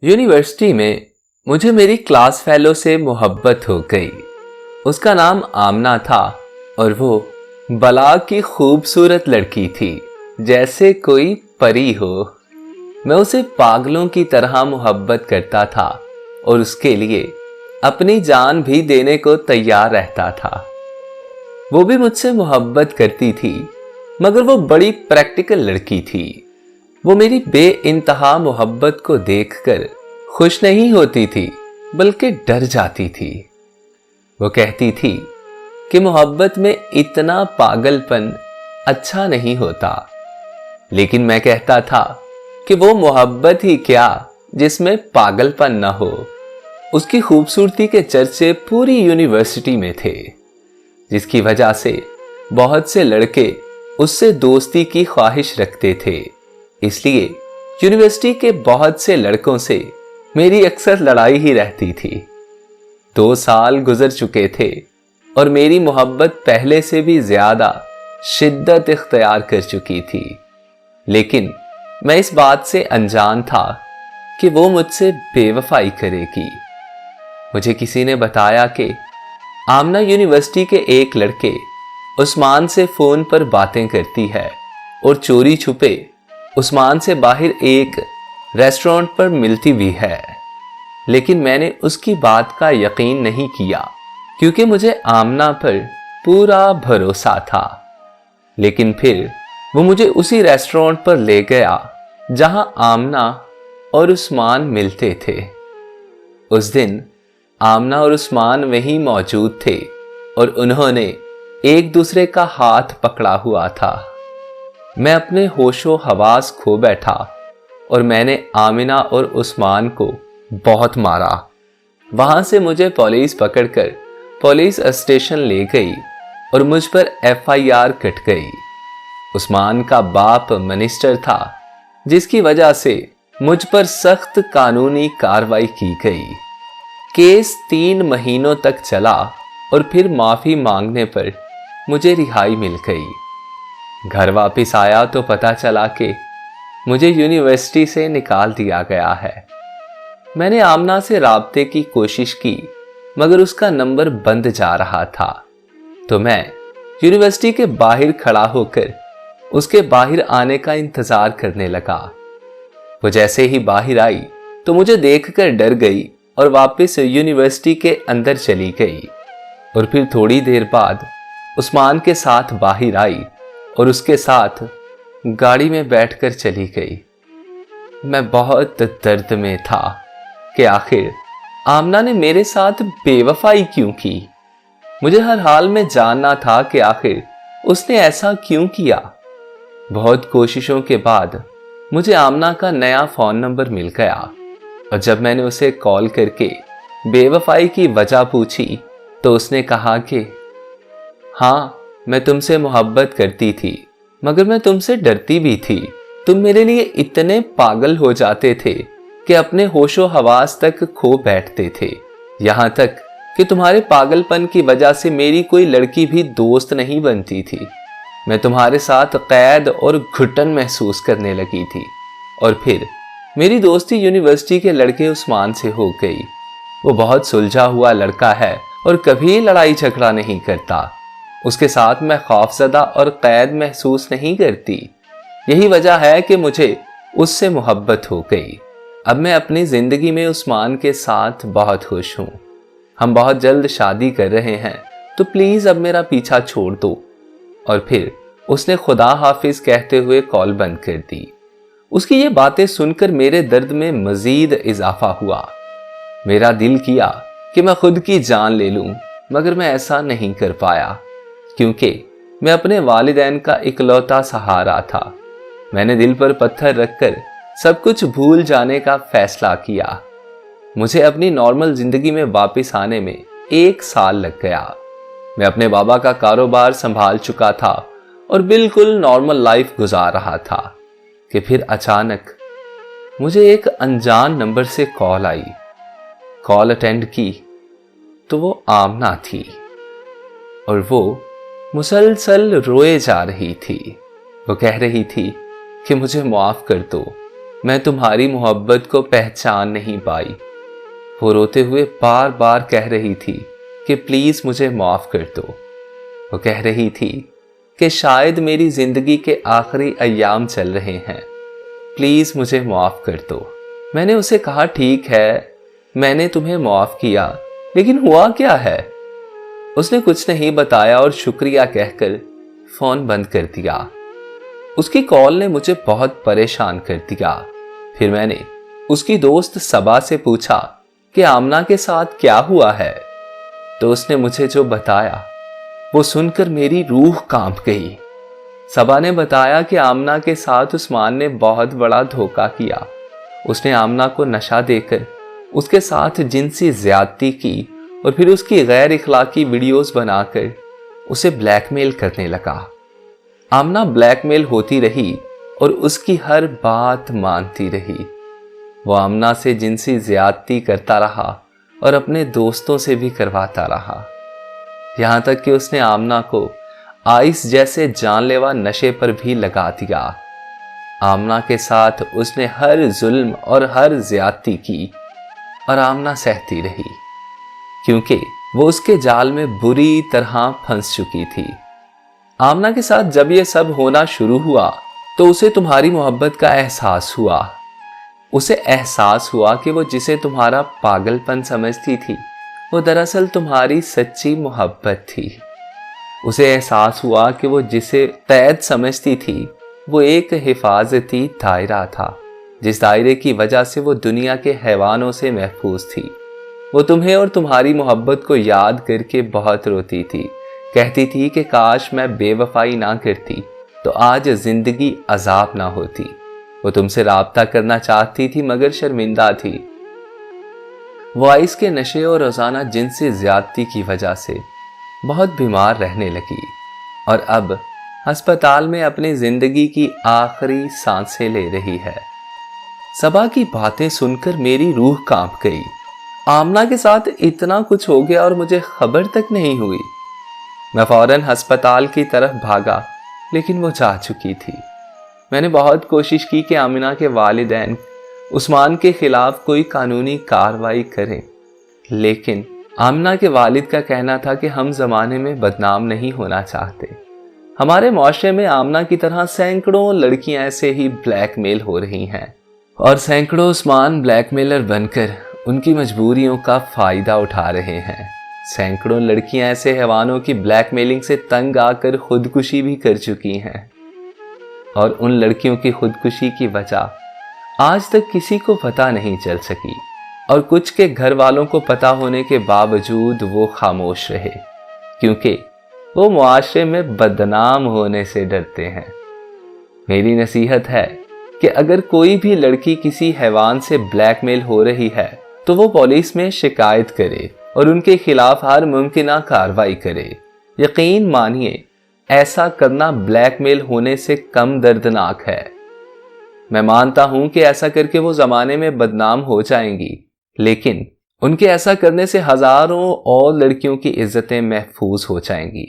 University में मुझे मेरी क्लास फेलो से मोहब्बत हो गई। उसका नाम आमना था और वो बला की खूबसूरत लड़की थी, जैसे कोई परी हो। मैं उसे पागलों की तरह मोहब्बत करता था और उसके लिए अपनी जान भी देने को तैयार रहता था। वो भी मुझसे मोहब्बत करती थी, मगर वो बड़ी प्रैक्टिकल लड़की थी। वो मेरी बेइंतहा मोहब्बत को देखकर खुश नहीं होती थी, बल्कि डर जाती थी। वो कहती थी कि मोहब्बत में इतना पागलपन अच्छा नहीं होता, लेकिन मैं कहता था कि वो मोहब्बत ही क्या जिसमें पागलपन न हो। उसकी खूबसूरती के चर्चे पूरी यूनिवर्सिटी में थे, जिसकी वजह से बहुत से लड़के उससे दोस्ती की ख्वाहिश रखते थे। इसलिए यूनिवर्सिटी के बहुत से लड़कों से मेरी अक्सर लड़ाई ही रहती थी। 2 साल गुजर चुके थे और मेरी मोहब्बत पहले से भी ज्यादा शिद्दत इख्तियार कर चुकी थी, लेकिन मैं इस बात से अनजान था कि वो मुझसे बेवफाई करेगी। मुझे किसी ने बताया कि आमना यूनिवर्सिटी के एक लड़के उस्मान से फोन पर बातें करती है और चोरी छुपे उस्मान से बाहर एक रेस्टोरेंट पर मिलती भी है। लेकिन मैंने उसकी बात का यकीन नहीं किया, क्योंकि मुझे आमना पर पूरा भरोसा था। लेकिन फिर वो मुझे उसी रेस्टोरेंट पर ले गया जहां आमना और उस्मान मिलते थे। उस दिन आमना और उस्मान वहीं मौजूद थे और उन्होंने एक दूसरे का हाथ पकड़ा हुआ था। मैं अपने होशो हवास खो बैठा और मैंने आमिना और उस्मान को बहुत मारा। वहां से मुझे पुलिस पकड़कर पुलिस स्टेशन ले गई और मुझ पर FIR कट गई। उस्मान का बाप मिनिस्टर था, जिसकी वजह से मुझ पर सख्त कानूनी कार्रवाई की गई। केस 3 महीनों तक चला और फिर माफी मांगने पर मुझे रिहाई मिल गई। घर वापस आया तो पता चला कि मुझे यूनिवर्सिटी से निकाल दिया गया है। मैंने आमना से राब्ते की कोशिश की, मगर उसका नंबर बंद जा रहा था। तो मैं यूनिवर्सिटी के बाहर खड़ा होकर उसके बाहर आने का इंतजार करने लगा। वो जैसे ही बाहर आई तो मुझे देखकर डर गई और वापस यूनिवर्सिटी के अंदर चली गई। और फिर थोड़ी देर बाद उस्मान के साथ बाहर आई और उसके साथ गाड़ी में बैठकर चली गई। मैं बहुत दर्द में था कि आखिर आमना ने मेरे साथ बेवफाई क्यों की। मुझे हर हाल में जानना था कि आखिर उसने ऐसा क्यों किया। बहुत कोशिशों के बाद मुझे आमना का नया फोन नंबर मिल गया और जब मैंने उसे कॉल करके बेवफाई की वजह पूछी तो उसने कहा कि हाँ, मैं तुमसे मोहब्बत करती थी, मगर मैं तुमसे डरती भी थी। तुम मेरे लिए इतने पागल हो जाते थे कि अपने होशो हवास तक खो बैठते थे। यहां तक कि तुम्हारे पागलपन की वजह से मेरी कोई लड़की भी दोस्त नहीं बनती थी। मैं तुम्हारे साथ कैद और घुटन महसूस करने लगी थी। और फिर मेरी दोस्ती यूनिवर्सिटी के लड़के उस्मान से हो गई। वो बहुत सुलझा हुआ लड़का है और कभी लड़ाई झगड़ा नहीं करता। उसके साथ मैं खौफजदा और कैद महसूस नहीं करती। यही वजह है कि मुझे उससे मोहब्बत हो गई। अब मैं अपनी जिंदगी में उस्मान के साथ बहुत खुश हूँ। हम बहुत जल्द शादी कर रहे हैं, तो प्लीज अब मेरा पीछा छोड़ दो। और फिर उसने खुदा हाफिज कहते हुए कॉल बंद कर दी। उसकी ये बातें सुनकर मेरे दर्द में मजीद इजाफा हुआ। मेरा दिल किया कि मैं खुद की जान ले लूं, मगर मैं ऐसा नहीं कर पाया, क्योंकि मैं अपने वालिदैन का इकलौता सहारा था। मैंने दिल पर पत्थर रखकर सब कुछ भूल जाने का फैसला किया। मुझे अपनी नॉर्मल जिंदगी में वापस आने में 1 साल लग गया। मैं अपने बाबा का कारोबार संभाल चुका था और बिल्कुल नॉर्मल लाइफ गुजार रहा था कि फिर अचानक मुझे एक अनजान नंबर से कॉल आई। कॉल अटेंड की तो वो आमना थी और वो मुसलसल रोए जा रही थी। वो कह रही थी कि मुझे माफ कर दो, میں تمہاری محبت کو پہچان نہیں پائی۔ وہ روتے ہوئے بار بار کہہ رہی تھی کہ پلیز مجھے معاف کر دو۔ وہ کہہ رہی تھی کہ شاید میری زندگی کے آخری ایام چل رہے ہیں، پلیز مجھے معاف کر دو۔ میں نے اسے کہا ٹھیک ہے، میں نے تمہیں معاف کیا، لیکن ہوا کیا ہے؟ اس نے کچھ نہیں بتایا اور شکریہ کہہ کر فون بند کر دیا۔ اس کی کال نے مجھے بہت پریشان کر دیا۔ پھر میں نے اس کی دوست صبا سے پوچھا کہ آمنہ کے ساتھ کیا ہوا ہے، تو اس نے مجھے جو بتایا وہ سن کر میری روح کانپ گئی۔ صبا نے بتایا کہ آمنہ کے ساتھ عثمان نے بہت بڑا دھوکہ کیا۔ اس نے آمنہ کو نشہ دے کر اس کے ساتھ جنسی زیادتی کی اور پھر اس کی غیر اخلاقی ویڈیوز بنا کر اسے بلیک میل کرنے لگا۔ آمنہ بلیک میل ہوتی رہی اور اس کی ہر بات مانتی رہی۔ وہ آمنہ سے جنسی زیادتی کرتا رہا اور اپنے دوستوں سے بھی کرواتا رہا، یہاں تک کہ اس نے آمنہ کو آئس جیسے جان لیوا نشے پر بھی لگا دیا۔ آمنہ کے ساتھ اس نے ہر ظلم اور ہر زیادتی کی اور آمنہ سہتی رہی، کیونکہ وہ اس کے جال میں بری طرح پھنس چکی تھی۔ آمنہ کے ساتھ جب یہ سب ہونا شروع ہوا تو اسے تمہاری محبت کا احساس ہوا۔ اسے احساس ہوا کہ وہ جسے تمہارا پاگل پن سمجھتی تھی وہ دراصل تمہاری سچی محبت تھی۔ اسے احساس ہوا کہ وہ جسے قید سمجھتی تھی وہ ایک حفاظتی دائرہ تھا، جس دائرے کی وجہ سے وہ دنیا کے حیوانوں سے محفوظ تھی۔ وہ تمہیں اور تمہاری محبت کو یاد کر کے بہت روتی تھی، کہتی تھی کہ کاش میں بے وفائی نہ کرتی تو آج زندگی عذاب نہ ہوتی۔ وہ تم سے رابطہ کرنا چاہتی تھی مگر شرمندہ تھی۔ وہ آئس کے نشے اور روزانہ جنسی زیادتی کی وجہ سے بہت بیمار رہنے لگی اور اب ہسپتال میں اپنی زندگی کی آخری سانسیں لے رہی ہے۔ صبا کی باتیں سن کر میری روح کانپ گئی۔ آمنہ کے ساتھ اتنا کچھ ہو گیا اور مجھے خبر تک نہیں ہوئی۔ میں فوراً ہسپتال کی طرف بھاگا، لیکن وہ جا چکی تھی۔ میں نے بہت کوشش کی کہ آمنہ کے والدین عثمان کے خلاف کوئی قانونی کارروائی کریں، لیکن آمنہ کے والد کا کہنا تھا کہ ہم زمانے میں بدنام نہیں ہونا چاہتے۔ ہمارے معاشرے میں آمنہ کی طرح سینکڑوں لڑکیاں ایسے ہی بلیک میل ہو رہی ہیں اور سینکڑوں عثمان بلیک میلر بن کر ان کی مجبوریوں کا فائدہ اٹھا رہے ہیں۔ سینکڑوں لڑکیاں ایسے حیوانوں کی بلیک میلنگ سے تنگ آ کر خودکشی بھی کر چکی ہیں، اور ان لڑکیوں کی خودکشی کی وجہ آج تک کسی کو پتہ نہیں چل سکی، اور کچھ کے گھر والوں کو پتہ ہونے کے باوجود وہ خاموش رہے، کیونکہ وہ معاشرے میں بدنام ہونے سے ڈرتے ہیں۔ میری نصیحت ہے کہ اگر کوئی بھی لڑکی کسی حیوان سے بلیک میل ہو رہی ہے تو وہ پولیس میں شکایت کرے اور ان کے خلاف ہر ممکنہ کارروائی کرے۔ یقین مانیے، ایسا کرنا بلیک میل ہونے سے کم دردناک ہے۔ میں مانتا ہوں کہ ایسا کر کے وہ زمانے میں بدنام ہو جائیں گی، لیکن ان کے ایسا کرنے سے ہزاروں اور لڑکیوں کی عزتیں محفوظ ہو جائیں گی۔